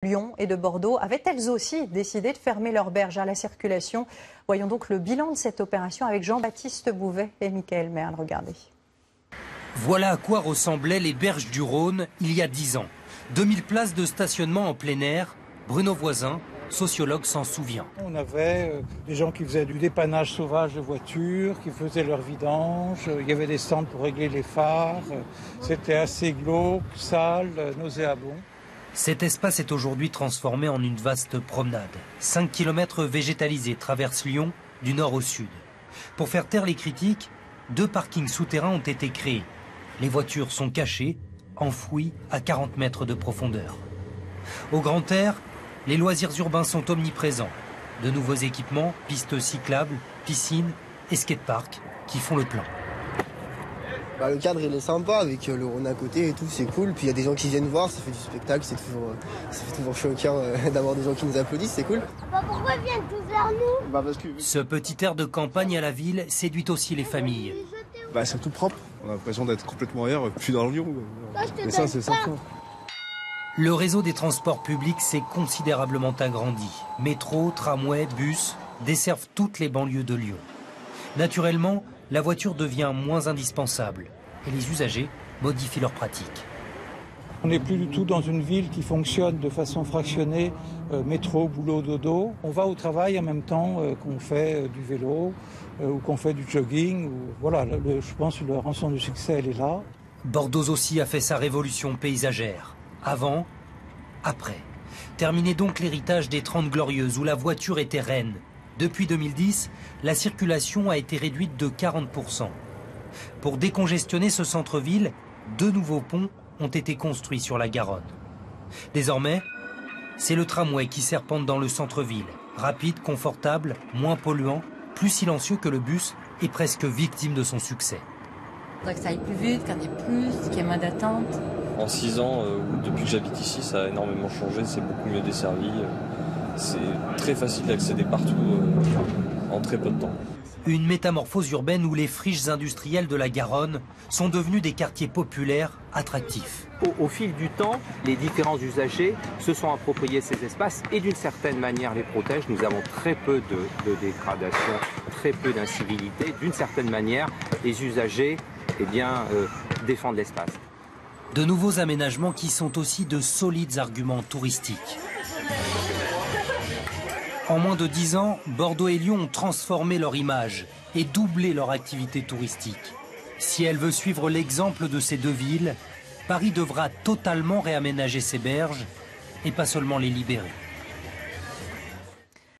Lyon et de Bordeaux avaient elles aussi décidé de fermer leurs berges à la circulation. Voyons donc le bilan de cette opération avec Jean-Baptiste Bouvet et Mickaël Merle. Regardez. Voilà à quoi ressemblaient les berges du Rhône il y a 10 ans. 2000 places de stationnement en plein air. Bruno Voisin, sociologue, s'en souvient. On avait des gens qui faisaient du dépannage sauvage de voitures, qui faisaient leur vidange. Il y avait des stands pour régler les phares. C'était assez glauque, sale, nauséabond. Cet espace est aujourd'hui transformé en une vaste promenade. 5 km végétalisés traversent Lyon du nord au sud. Pour faire taire les critiques, 2 parkings souterrains ont été créés. Les voitures sont cachées, enfouies à 40 mètres de profondeur. Au grand air, les loisirs urbains sont omniprésents. De nouveaux équipements, pistes cyclables, piscines et skateparks qui font le plein. Le cadre il est sympa avec le Rhône à côté et tout, c'est cool. Puis il y a des gens qui viennent voir, ça fait du spectacle, ça fait toujours choquant d'avoir des gens qui nous applaudissent, c'est cool. Pourquoi ils viennent tous vers nous? Parce que... Ce petit air de campagne à la ville séduit aussi les familles. C'est tout propre, on a l'impression d'être complètement ailleurs, plus dans Lyon. Mais ça c'est sympa. Le réseau des transports publics s'est considérablement agrandi. Métro, tramway, bus desservent toutes les banlieues de Lyon. Naturellement, la voiture devient moins indispensable et les usagers modifient leurs pratiques. On n'est plus du tout dans une ville qui fonctionne de façon fractionnée, métro, boulot, dodo. On va au travail en même temps qu'on fait du vélo ou qu'on fait du jogging. Voilà, je pense que le rançon du succès, elle est là. Bordeaux aussi a fait sa révolution paysagère. Avant, après. Terminé donc l'héritage des 30 Glorieuses où la voiture était reine. Depuis 2010, la circulation a été réduite de 40%. Pour décongestionner ce centre-ville, 2 nouveaux ponts ont été construits sur la Garonne. Désormais, c'est le tramway qui serpente dans le centre-ville. Rapide, confortable, moins polluant, plus silencieux que le bus et presque victime de son succès. Il faudrait que ça aille plus vite, qu'il y en ait plus, qu'il y ait moins d'attente. En 6 ans, depuis que j'habite ici, ça a énormément changé, c'est beaucoup mieux desservi. C'est très facile d'accéder partout en très peu de temps. Une métamorphose urbaine où les friches industrielles de la Garonne sont devenues des quartiers populaires attractifs. Au fil du temps, les différents usagers se sont appropriés ces espaces et d'une certaine manière les protègent. Nous avons très peu de dégradation, très peu d'incivilité. D'une certaine manière, les usagers défendent l'espace. De nouveaux aménagements qui sont aussi de solides arguments touristiques. En moins de 10 ans, Bordeaux et Lyon ont transformé leur image et doublé leur activité touristique. Si elle veut suivre l'exemple de ces 2 villes, Paris devra totalement réaménager ses berges et pas seulement les libérer.